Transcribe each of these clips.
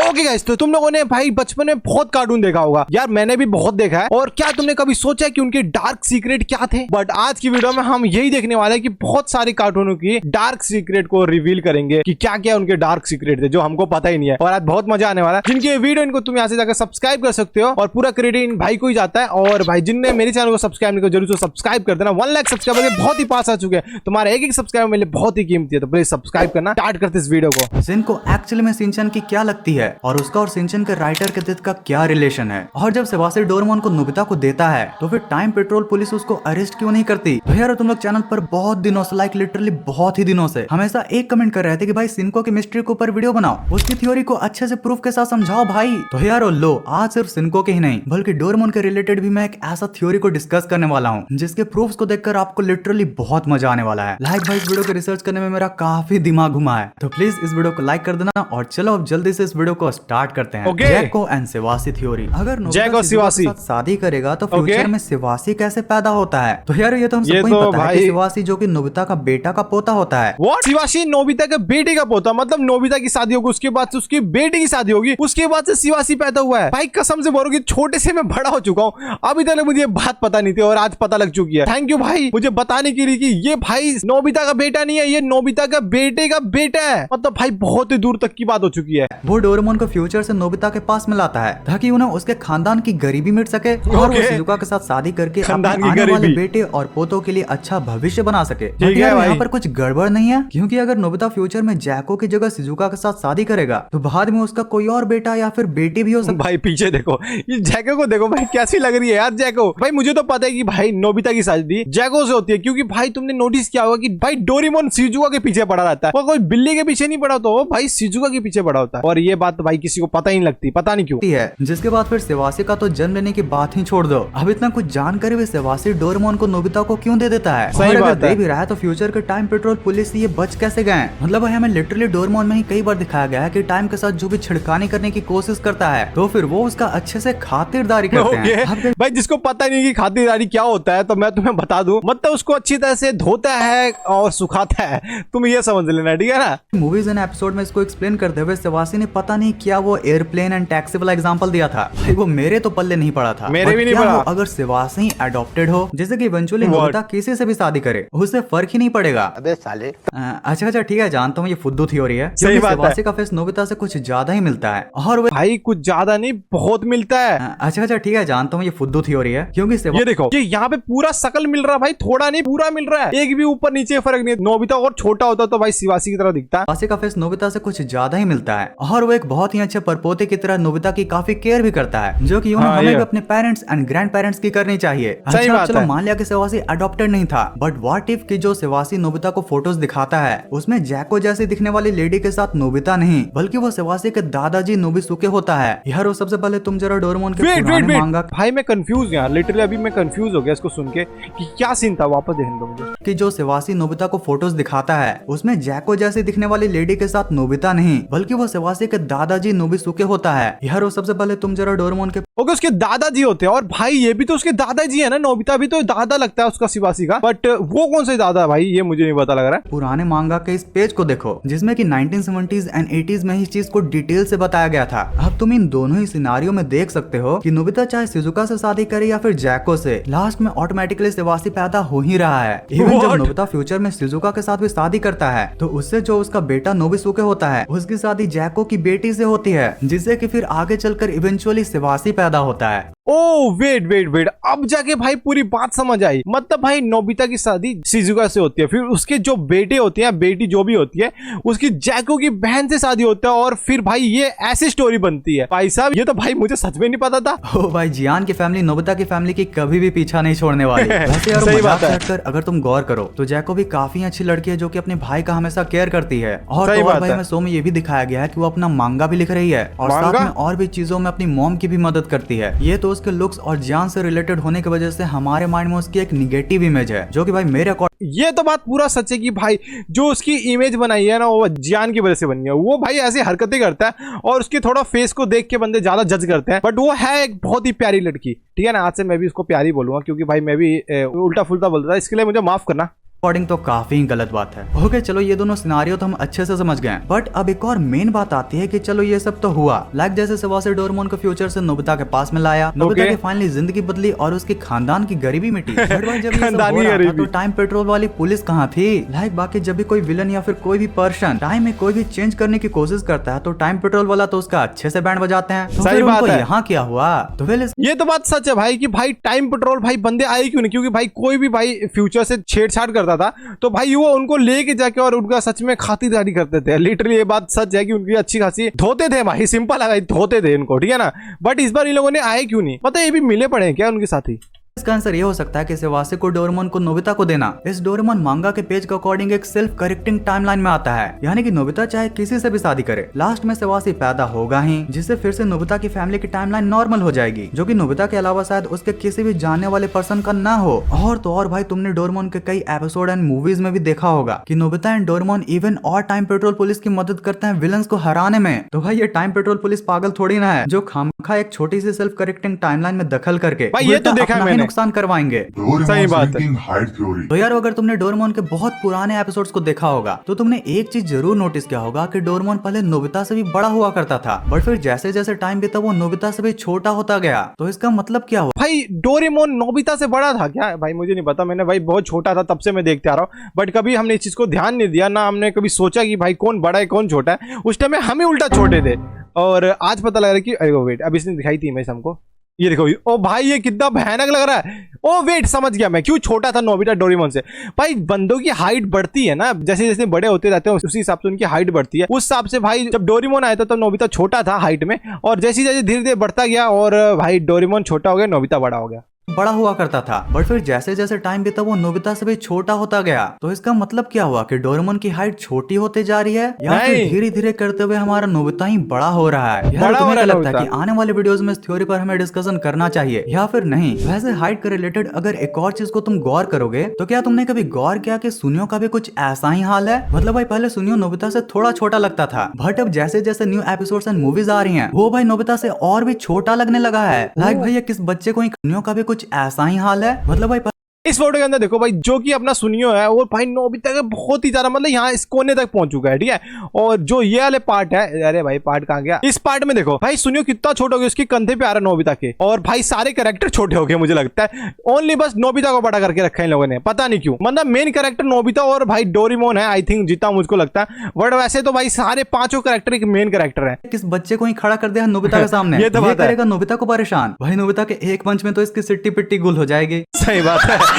Okay guys, तो तुम लोगों ने भाई बचपन में बहुत कार्टून देखा होगा यार, मैंने भी बहुत देखा है। और क्या तुमने कभी सोचा कि उनके डार्क सीक्रेट क्या थे? बट आज की वीडियो में हम यही देखने वाले हैं कि बहुत सारे कार्टूनों की डार्क सीक्रेट को रिवील करेंगे कि क्या क्या उनके डार्क सीक्रेट थे जो हमको पता ही नहीं है। और आज बहुत मजा आने वाला है। जिनके वीडियो इनको तुम यहाँ से जाकर सब्सक्राइब कर सकते हो और पूरा क्रेडिट इन भाई को ही जाता है। और भाई जिनने मेरे चैनल को सब्सक्राइब नहीं किया जरूर से सब्सक्राइब कर देना। 1 लाख सब्सक्राइबर बहुत ही पास आ चुके हैं। तुम्हारा एक सब्सक्राइबर मेरे लिए बहुत ही कीमती है, तो प्लीज सब्सक्राइब करना। स्टार्ट करते इस वीडियो को। जिनको एक्चुअली में सिंचन की क्या लगती है और उसका और सिंचन के राइटर के डेथ का क्या रिलेशन है, और जब सेबास्टियन डोरेमोन को नोबिता को देता है तो फिर टाइम पेट्रोल पुलिस उसको अरेस्ट क्यों नहीं करती? तो यार तुम लोग चैनल पर बहुत दिनों से, लाइक लिटरली बहुत ही दिनों से हमेशा एक कमेंट कर रहे थे कि भाई सिनको की मिस्ट्री के ऊपर वीडियो बनाओ, उसकी थ्योरी को अच्छे से प्रूफ के साथ समझाओ भाई। तो यार लो, आज सिर्फ सिनको के ही नहीं बल्कि डोरेमोन के रिलेटेड भी मैं एक ऐसा थ्योरी को डिस्कस करने वाला हूँ जिसके प्रूफ्स को देखकर आपको लिटरली बहुत मजा आने वाला है। लाइक भाई इस वीडियो को रिसर्च करने में मेरा काफी दिमाग घुमा है, तो प्लीज इस वीडियो को लाइक कर देना। और चलो अब जल्दी से इस वीडियो को स्टार्ट करते हैं। जैको एंड सेवासी थ्योरी। अगर नोबिता सेवासी के साथ शादी करेगा तो फ्यूचर में सेवासी कैसे पैदा होता है? तो यार ये तो हम सबको ही पता है कि सेवासी जो कि नोबिता का बेटा का पोता होता है। सेवासी नोबिता के बेटे का पोता, मतलब नोबिता की शादी होगी, उसके बाद से उसकी बेटी की शादी होगी, उसके बाद से सेवासी पैदा हुआ है। भाई कसम से बोलो कि छोटे से मैं बड़ा हो चुका हूँ, अभी तक मुझे बात पता नहीं थी और आज पता लग चुकी है। थैंक यू भाई मुझे बताने के लिए कि ये भाई नोबिता का बेटा नहीं है, ये नोबिता का बेटे का बेटा है। मतलब भाई बहुत ही दूर तक की बात हो चुकी है। वो डोरेमोन को फ्यूचर से नोबिता के पास में लाता है ताकि उन्हें उसके खानदान की गरीबी मिट सके और वो शिजुका के साथ शादी करके अपने आने वाले बेटे और पोतों के लिए अच्छा भविष्य बना सके। यहाँ पर कुछ गड़बड़ नहीं है, क्योंकि अगर नोबिता फ्यूचर में जैको की जगह शिजुका के साथ शादी करेगा तो बाद में उसका कोई और बेटा या फिर बेटी भी हो सकता है। भाई पीछे देखो, ये जैको को देखो भाई कैसी लग रही है यार जैको। भाई मुझे तो पता है कि भाई नोबिता की शादी जैको से होती है, क्योंकि भाई तुमने नोटिस किया होगा कि भाई डोरेमोन शिजुका के पीछे पड़ा रहता है, वो कोई बिल्ली के पीछे नहीं पड़ा तो भाई शिजुका के पीछे पड़ा होता है। और ये बात भाई किसी को पता ही नहीं लगती, पता नहीं क्यों है। जिसके बाद फिर सेवासी का तो जन्म लेने की बात ही छोड़ दो, अब इतना कुछ जानकर भी सेवासी डोरेमोन को नोबिता को क्यों दे देता है? सही बात दे भी रहा है तो फ्यूचर के टाइम पेट्रोल पुलिस ये बच कैसे गए? मतलब भाई हमें लिटरली डोरेमोन में ही कई बार दिखाया गया है कि टाइम के साथ जो भी छिड़कानी करने की कोशिश करता है तो फिर वो उसका अच्छे से खातिरदारी करते हैं। भाई जिसको पता नहीं कि खातिरदारी क्या होता है तो मैं तुम्हें बता दूं, मतलब उसको अच्छी तरह से धोता है और सुखाता है, तुम ये समझ लेना, ठीक है ना। मूवीज एंड एपिसोड में इसको एक्सप्लेन करते हुए सेवासी ने पता नहीं क्या वो एयरप्लेन एंड टैक्सी वाला एग्जांपल दिया था। भाई वो मेरे तो पल्ले नहीं पड़ा था, मेरे भी नहीं पड़ा। अगर सेवासी अडॉप्टेड हो, जैसे कि इवेंचुअली नोबिता किसी से भी शादी करे उससे फर्क ही नहीं पड़ेगा। अबे साले। अच्छा ठीक है, जानता हूँ ये फुद्दू थ्योरी है। सही बात है। सेवासी का फेस नोबिता से कुछ ज्यादा ही मिलता है, और भाई कुछ ज्यादा नहीं बहुत मिलता है। अच्छा ठीक है, जानता हूँ ये फुद्दू थ्योरी है, क्योंकि ये देखो ये यहाँ पे पूरा शकल मिल रहा है भाई, थोड़ा नहीं पूरा मिल रहा है, एक भी ऊपर नीचे फर्क नहीं। नोबिता और छोटा होता तो भाई सेवासी की तरह दिखता है। सेवासी का फेस नोबिता से कुछ ज्यादा ही मिलता है, और वो एक बहुत ही अच्छे परपोते की तरह नोबिता की काफी केयर भी करता है, जो कि हमें भी अपने पेरेंट्स एंड ग्रैंड पेरेंट्स की करनी चाहिए। अच्छा चलो मान लिया कि सेवासी अडॉप्टेड नहीं था, बट व्हाट इफ कि जो सेवासी नोबिता को फोटोज दिखाता है उसमें जैको जैसे दिखने वाली लेडी के साथ नोबिता नहीं बल्कि वो सेवासी के दादाजी नोबिसुके होता है। यार वो सबसे पहले तुम जरा डोरेमोन के पुराने मांगा। भाई मैं कंफ्यूज यार, लिटरली अभी मैं कंफ्यूज हो गया इसको सुन के कि क्या सीन था, वापस देखने दो मुझे। कि जो सेवासी नोबिता को फोटोज दिखाता है उसमें जैको जैसे दिखने वाली लेडी के साथ नोबिता नहीं बल्कि वो सेवासी के दादाजी नोबिसुके होता है। यार वो सबसे पहले तुम जरा डोरेमोन के ओके उसके दादाजी होते हैं, और भाई ये भी तो उसके दादाजी है ना, नोबिता भी तो दादा लगता है उसका सेवासी का, बट वो कौन से दादा है भाई ये मुझे नहीं पता लग रहा है। पुराने मांगा के इस पेज को देखो जिसमें कि 1970s एंड 80s में इस चीज को डिटेल से बताया गया था। अब तुम इन दोनों ही सिनारियों में देख सकते हो कि नोबिता चाहे शिजुका से शादी करे या फिर जैको से, लास्ट में ऑटोमेटिकली सेवासी पैदा हो ही रहा है। इवन जब नोबिता फ्यूचर में शिजुका के साथ भी शादी करता है तो उससे जो उसका बेटा नोबिसुके होता है उसकी शादी जैको की बेटी से होती है, जिससे कि फिर आगे चलकर इवेंचुअली सेवासी पैदा होता है। ओ वेट अब जाके भाई पूरी बात समझ आई। मतलब भाई नोबिता की शादी शिजुका से होती है, फिर उसके जो बेटे होते हैं, बेटी जो भी होती है उसकी जैको की बहन से शादी होता है, और फिर भाई ये ऐसी स्टोरी बनती है। भाई साहब ये तो भाई मुझे सच में नहीं पता था। ओ भाई जियान की फैमिली नोबिता की फैमिली की कभी भी पीछा नहीं छोड़ने वाली। वैसे यार सही बात है। कर अगर तुम गौर करो तो जैको भी काफी अच्छी लड़की है जो कि अपने भाई का हमेशा केयर करती है। और तो और भाई में शो में ये भी दिखाया गया है कि वो अपना मांगा भी लिख रही है और साथ में और भी चीजों में अपनी मॉम की भी मदद करती है। ये तो उसके लुक्स और जियान से रिलेटेड होने की वजह से हमारे माइंड में उसकी एक निगेटिव इमेज है, जो कि भाई मेरे ये तो बात पूरा सच है कि भाई जो उसकी इमेज बनाई है ना वो जियान की वजह से बनी है। वो भाई ऐसी हरकतें करता है और उसके थोड़ा फेस को देख के बंदे ज्यादा जज करते हैं, बट वो है एक बहुत ही प्यारी लड़की, ठीक है ना। आज से मैं भी उसको प्यारी बोलूंगा क्योंकि भाई मैं भी उल्टा फुल्टा बोलता था, इसके लिए मुझे माफ करना। अकॉर्डिंग तो काफी गलत बात है। ओके चलो ये दोनों सिनारियो तो हम अच्छे से समझ गए, बट अब एक और मेन बात आती है कि चलो ये सब तो हुआ, लाइक जैसे सेबास्टियन डोरेमोन को फ्यूचर से नोबिता के पास में लाया, नोबिता की फाइनली जिंदगी बदली और उसके खानदान की गरीबी मिटी। बट भाई जब ये सब हो रहा था तो टाइम पेट्रोल वाली पुलिस कहाँ थी? लाइक बाकी जब भी कोई विलन या फिर कोई भी पर्सन टाइम में कोई भी चेंज करने की कोशिश करता है तो टाइम पेट्रोल वाला तो उसका अच्छे से बैंड बजाते हैं। तो सही बात है। यहाँ क्या हुआ? तो ये तो बात सच है भाई कि भाई टाइम पेट्रोल भाई बंदे आए क्यों नहीं, क्योंकि भाई कोई भी भाई फ्यूचर से छेड़छाड़ करता था तो भाई वो उनको लेके जाके और उनका सच में खातिरदारी करते थे। लिटरली ये बात सच है कि उनकी अच्छी खासी धोते थे भाई, सिंपल है भाई, धोते थे इनको, ठीक है ना। बट इस बार इन लोगों ने आए क्यों नहीं, पता है ये भी मिले पड़े हैं क्या उनके साथी? इसका आंसर ये हो सकता है कि सेबास्टियन को डोरेमोन को नोबिता को देना इस डोरेमोन मांगा के पेज के अकॉर्डिंग एक सेल्फ करेक्टिंग टाइमलाइन में आता है, यानी कि नोबिता चाहे किसी से भी शादी करे लास्ट में सेबास्टियन पैदा होगा ही, जिससे फिर से नोबिता की फैमिली की टाइमलाइन नॉर्मल हो जाएगी, जो कि नोबिता के अलावा शायद उसके किसी भी जानने वाले पर्सन का ना हो। और तो और भाई तुमने डोरेमोन के कई एपिसोड एंड मूवीज में भी देखा होगा कि नोबिता एंड डोरेमोन इवन और टाइम पेट्रोल पुलिस की मदद करते हैं विलन्स को हराने में। तो भाई ये टाइम पेट्रोल पुलिस पागल थोड़ी ना है जो खामखा एक छोटी सी सेल्फ करेक्टिंग टाइमलाइन में दखल करके भाई ये तो देखा मैंने नुकसान करवाएंगे। सही बात है। तो यार अगर तुमने डोरेमोन के बहुत पुराने एपिसोड्स को देखा होगा तो तुमने एक चीज जरूर नोटिस किया होगा कि डोरेमोन पहले नोबिता से भी बड़ा हुआ करता था, बट फिर जैसे जैसे टाइम बीता वो नोबिता से भी छोटा होता गया। तो इसका मतलब क्या हुआ? भाई डोरेमोन नोबिता से बड़ा था क्या? भाई मुझे नहीं पता, मैंने भाई बहुत छोटा था तब से मैं देखते आ रहा हूँ, बट कभी हमने इस चीज को ध्यान नहीं दिया ना, हमने कभी सोचा कि भाई कौन बड़ा है कौन छोटा है। उस टाइम में हम ही उल्टा छोटे थे और आज पता लग रहा है कि अरे वेट अब इसने दिखाई थी इमेज हमको, ये देखो ओ भाई ये कितना भयानक लग रहा है। ओ वेट समझ गया मैं क्यों छोटा था नोबिता डोरेमोन से। भाई बंदों की हाइट बढ़ती है ना, जैसे जैसे बड़े होते रहते हैं उसी हिसाब से उनकी हाइट बढ़ती है। उस हिसाब से भाई जब डोरेमोन आया था तब नोबिता छोटा था हाइट में, और जैसे जैसे धीरे धीरे बढ़ता गया और भाई डोरेमोन छोटा हो गया, नोबिता बड़ा हो गया, बड़ा हुआ करता था। बट फिर जैसे जैसे टाइम बीता वो नोबिता से भी छोटा होता गया। तो इसका मतलब क्या हुआ कि डोरेमोन की हाइट छोटी होते जा रही है या फिर धीरे धीरे करते हुए हमारा नोबिता ही बड़ा हो रहा है? यार तुम्हें क्या लगता है कि आने वाले वीडियोस में इस थ्योरी पर हमें डिस्कशन करना चाहिए या फिर नहीं? वैसे हाइट के रिलेटेड अगर एक और चीज को तुम गौर करोगे तो क्या तुमने कभी गौर किया कि सुनियो का भी कुछ ऐसा ही हाल है? मतलब भाई पहले सुनियो नोबिता से थोड़ा छोटा लगता था, बट अब जैसे जैसे न्यू एपिसोड्स एंड मूवीज आ रही हैं वो भाई नोबिता से और भी छोटा लगने लगा है। लाइक भाई किस बच्चे को सुनियो का भी कुछ ऐसा ही हाल है? मतलब भाई इस फोटो के अंदर देखो भाई जो कि अपना सुनियो है वो भाई नोबिता का बहुत ही ज्यादा मतलब यहाँ इस कोने तक पहुंच चुका है, ठीक है। और जो ये वाले पार्ट है, अरे भाई पार्ट कहाँ गया, इस पार्ट में देखो भाई सुनियो कितना छोटा हो गया, उसके कंधे पे आ रहा नोबिता के, और भाई सारे कैरेक्टर छोटे हो गए मुझे लगता है, ओनली बस नोबिता को बड़ा करके रखा है इन लोगों ने, पता नहीं क्यों। मतलब मेन कैरेक्टर नोबिता और भाई डोरेमोन है आई थिंक, जितना मुझको लगता है, बट वैसे तो भाई सारे पांचों कैरेक्टर एक मेन कैरेक्टर है। किस बच्चे को ही खड़ा कर दिया नोबिता के सामने, ये तो बात करेगा नोबिता को परेशान। भाई नोबिता के एक पंच में तो इसकी सिट्टी पिट्टी गुल हो जाएगी। सही बात है।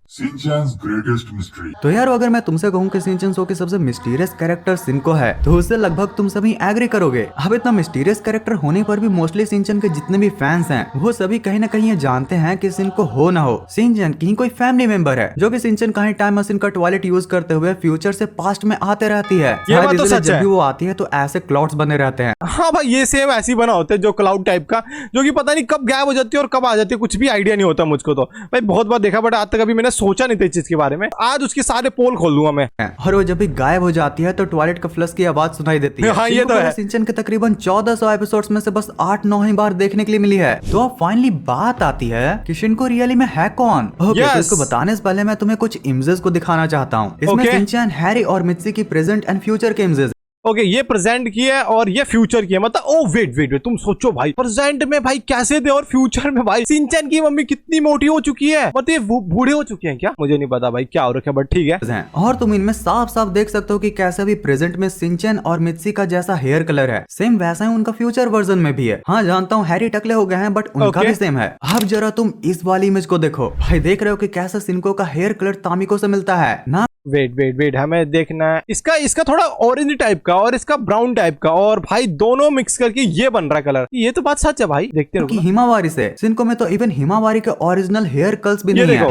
शिनचैन's greatest mystery। तो यार अगर मैं तुमसे कहूँ कि शिनचैन शो की सबसे मिस्टीरियस कैरेक्टर शिनको है तो उससे लगभग तुम सभी एग्री करोगे। अब इतना मिस्टीरियस कैरेक्टर होने पर भी मोस्टली शिनचैन के जितने भी फैंस हैं वो सभी कहीं ना कहीं ये जानते हैं कि शिनको हो ना हो शिनचैन की कोई फैमिली मेंबर है, जो कि शिनचैन का टाइम मशीन का टॉयलेट यूज करते हुए फ्यूचर से पास्ट में आते रहती है। ये बात तो सच जब है। भी वो आती है तो ऐसे क्लाउड्स बने रहते हैं। हाँ भाई ये सेम ऐसी बना होता है जो क्लाउड टाइप का, जो कि पता नहीं कब गायब हो जाती है और कब आ जाती है, कुछ भी आइडिया नहीं होता मुझको। तो भाई बहुत बार देखा बट आज तक अभी मैंने सोचा नहीं था इस चीज के बारे में, आज उसके सारे पोल खोल दूंगा मैं। और वो जब भी गायब हो जाती है तो टॉयलेट का फ्लश की आवाज सुनाई देती है। हाँ ये तो है। शिनचैन के तकरीबन 1400 एपिसोड्स में से बस 8-9 ही बार देखने के लिए मिली है। तो अब फाइनली बात आती है कि शिनको रियली में है कौन। तो इसको बताने से पहले मैं तुम्हें कुछ इमेजेस को दिखाना चाहता हूँ। इसमें शिनचैन, हैरी और मित्सी की प्रेजेंट एंड फ्यूचर के इमेजेस। ओके ये प्रेजेंट की है और ये फ्यूचर की है, मतलब ओ वेट तुम सोचो भाई प्रेजेंट में भाई कैसे थे और फ्यूचर में भाई शिनचैन की मम्मी कितनी मोटी हो चुकी है, मतलब ये बूढ़े हो चुके हैं क्या, मुझे नहीं पता भाई क्या हो रखा है, बट ठीक है। और तुम इनमें साफ साफ देख सकते हो कि कैसे भी प्रेजेंट में शिनचैन और मित्सी का जैसा हेयर कलर है सेम वैसा ही उनका फ्यूचर वर्जन में भी है। हाँ जानता हूँ हैरी टकले हो गए हैं बट उनका भी सेम है। अब जरा तुम इस वाली इमेज को देखो भाई, देख रहे हो कि कैसा शिनको का हेयर कलर तामिको से मिलता है ना। वेट हमें देखना है इसका थोड़ा ऑरेंज टाइप का और इसका ब्राउन टाइप का, और भाई दोनों मिक्स करके ये बन रहा है कलर। ये तो बात सच है भाई, देखते रहो। हिमावारी से शिनको में तो इवन हिमावारी के ओरिजिनल हेयर कर्ल्स भी नहीं है।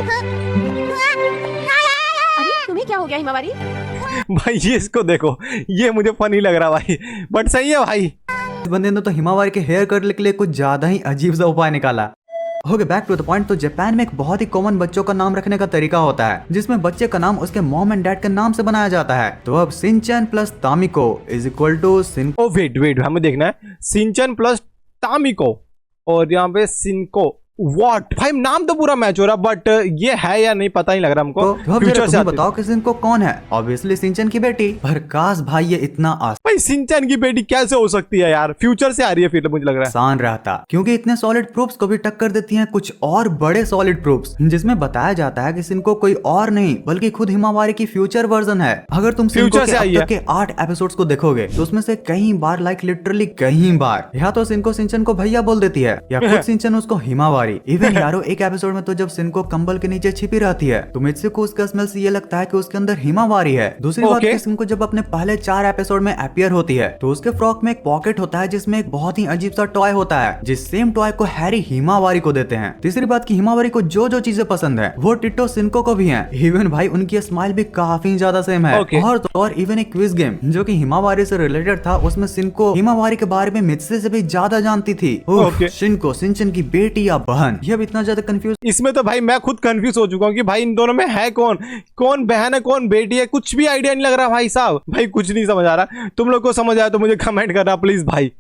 अरे तुम्हें क्या हो गया हिमावारी? भाई ये इसको देखो, ये मुझे फनी लग रहा भाई, बट सही है भाई। इस बंदे ने तो हिमावारी के हेयर कर्ल के लिए कुछ ज्यादा ही अजीब सा उपाय निकाला। Okay back to the point. तो जापान में एक बहुत ही कॉमन बच्चों का नाम रखने का तरीका होता है जिसमें बच्चे का नाम उसके मॉम एंड डैड के नाम से बनाया जाता है। तो अब Shinchan plus Tamiko is equal to Shinko. Wait हमें देखना है शिनचैन प्लस तामिको और यहाँ पे शिनको व्हाट भाई, नाम तो पूरा मैच हो रहा, बट ये है या नहीं पता नहीं लग रहा हमको। तो अब जरा तुम बताओ कि सिंको कौन है? ऑब्वियसली सिंचन की बेटी। पर काश भाई ये इतना भाई सिंचन की बेटी कैसे हो सकती है यार? फ्यूचर से आ रही है फिर, मुझे लग रहा है आसान रहता, क्योंकि इतने सॉलिड प्रूफ्स को भी टक्कर देती हैं कुछ और बड़े सॉलिड प्रूफ्स, जिसमें बताया जाता है कि सिंको कोई और नहीं बल्कि खुद हिमावारी की फ्यूचर वर्जन है। अगर तुम सिंको के अब तक के 8 एपिसोड्स को देखोगे तो उसमें से कई बार, लाइक लिटरली कई बार, या तो सिंको सिंचन को भैया बोल देती है या खुद सिंचन उसको हिमावारी। इवन यारो एक एपिसोड में तो जब सिंको कंबल के नीचे छिपी रहती है तो मित्सु को उसका स्मेल से ये लगता है कि उसके अंदर हिमावारी है। दूसरी बात कि सिंको जब अपने पहले 4 एपिसोड में अपीयर होती है तो उसके फ्रॉक में एक पॉकेट होता है जिसमें एक बहुत ही अजीब सा टॉय होता है, जिस सेम टॉय को हैरी हिमावारी को देते हैं। तीसरी बात कि हिमावारी को जो जो चीजें पसंद है वो टिट्टो सिंको को भी है। इवन भाई उनकी स्माइल भी काफी ज्यादा सेम है। और इवन एक क्विज गेम जो कि हिमावारी से रिलेटेड था, उसमें सिंको हिमावारी के बारे में मित्सु से भी ज्यादा जानती थी। सिंको सिंचन की बेटी या बहन, ये भी इतना ज्यादा कंफ्यूज। इसमें तो भाई मैं खुद कंफ्यूज हो चुका हूँ कि भाई इन दोनों में है कौन, कौन बहन है कौन बेटी है, कुछ भी आइडिया नहीं लग रहा भाई साहब। भाई कुछ नहीं समझ आ रहा। तुम लोग को समझ आया तो मुझे कमेंट करना प्लीज भाई।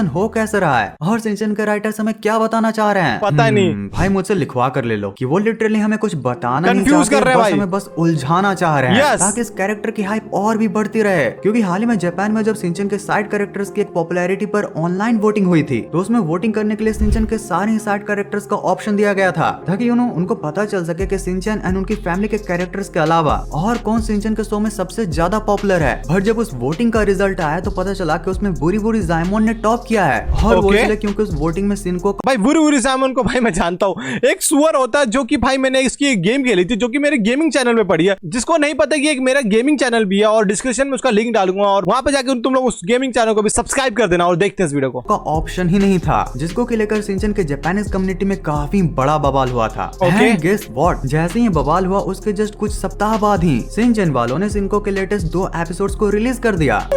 हो कैसे रहा है और सिंचन के राइटर्स हमें क्या बताना चाह रहे हैं पता नहीं। भाई मुझसे लिखवा कर ले लो कि वो लिटरली हमें कुछ बताना नहीं कंफ्यूज कर रहे हैं भाई, हमें बस उलझाना चाह रहे हैं ताकि इस कैरेक्टर की हाइप और भी बढ़ती रहे। क्योंकि हाल ही में जापान में जब सिंचन के साइड कैरेक्टर्स की एक पॉपुलैरिटी पर ऑनलाइन वोटिंग हुई थी तो उसमें वोटिंग करने के लिए सिंचन के सारे साइड कैरेक्टर्स का ऑप्शन दिया गया था ताकि उनको पता चल सके कि सिंचन एंड उनकी फैमिली के कैरेक्टर्स के अलावा और कौन सिंचन के शो में सबसे ज्यादा पॉपुलर है। पर जब उस वोटिंग का रिजल्ट आया तो पता चला कि उसमें बुरी बुरी जायमोन ने टॉप किया है। और वो इसलिए क्योंकि उस वोटिंग में सिंको भाई बुरी जायमोन को भाई मैं जानता हूँ, एक सुअर होता है जो कि भाई मैंने इसकी गेम खेली थी जो कि मेरे गेमिंग चैनल में पड़ी है। जिसको नहीं पता कि एक मेरा गेमिंग चैनल भी है और डिस्क्रिप्शन में उसका लिंक डालूंगा और वहां पे जाकर तुम लोग उस गेमिंग चैनल को भी सब्सक्राइब कर देना और देखते हैं इस वीडियो को। ऑप्शन ही नहीं था जिसको कि लेकर सिंचन के जापानीज कम्युनिटी में काफी बड़ा बवाल हुआ था। गेस व्हाट, जैसे ही बवाल हुआ उसके जस्ट कुछ सप्ताह बाद ही सिंचन वालों ने सिंको के लेटेस्ट 2 एपिसोड्स को रिलीज कर दिया।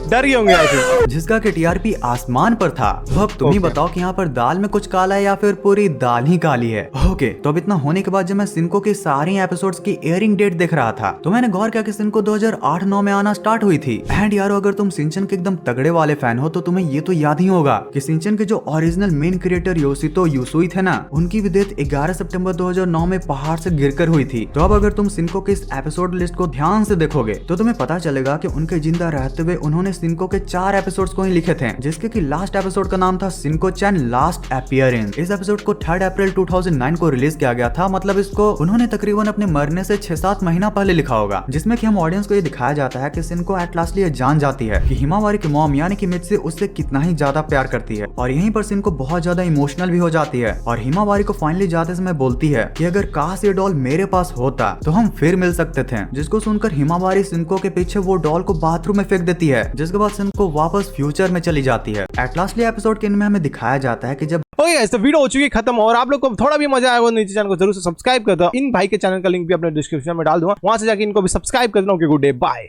डर गए होंगे जिसका कि टीआरपी आसमान पर था। अब तुम ही बताओ कि यहाँ पर दाल में कुछ काला है या फिर पूरी दाल ही काली है। तो अब इतना होने के बाद जब मैं सिंको की सारी एपिसोड्स की एयरिंग डेट देख रहा था तो मैंने गौर किया कि सिंको 2008-9 में आना स्टार्ट हुई थी। एंड यारो अगर तुम सिंचन के एकदम तगड़े वाले फैन हो तो तुम्हें ये तो याद ही होगा कि सिंचन के जो ओरिजिनल मेन क्रिएटर योशितो यूसुई थे ना, उनकी भी डेथ 11 सितंबर 2009 में पहाड़ से गिरकर हुई थी। तो अब अगर तुम सिंको के इस एपिसोड लिस्ट को ध्यान से देखोगे तो तुम्हें पता चलेगा कि उनके जिंदा रहते हुए उन्होंने सिंको के 4 एपिसोड्स को ही लिखे थे, जिसके कि लास्ट एपिसोड का नाम था सिंको चैन लास्ट अपीयरेंस। इस एपिसोड को 3 अप्रैल 2009 को रिलीज किया गया था। मतलब इसको उन्होंने तकरीबन अपने मरने से 6-7 महीना पहले लिखा होगा, जिसमें कि हम ऑडियंस को ये दिखाया जाता है कि सिंको एट लास्ट ये जान जाती है कि हिमावारी की मॉम यानी कि मित्सु उससे कितना ही ज्यादा प्यार करती है। और यहीं पर सिंको बहुत ज्यादा इमोशनल भी हो जाती है और हिमावारी को फाइनली जाते समय बोलती है कि अगर काश ये डॉल मेरे पास होता तो हम फिर मिल सकते थे। जिसको सुनकर हिमावारी सिंको के पीछे वो डॉल को बाथरूम में फेंक देती है, जिसके बाद सिंको वापस फ्यूचर में चली जाती है। एट लास्टली एपिसोड के एंड में हमें दिखाया जाता है कि जब तो वीडियो हो चुकी है खत्म और आप लोग को थोड़ा भी मजा आया वो नीचे चैनल को जरूर से सब्सक्राइब कर दो। इन भाई के चैनल का लिंक भी अपने डिस्क्रिप्शन में डाल दूंगा, वहां से जाके इनको भी सब्सक्राइब कर दो। Good day, bye.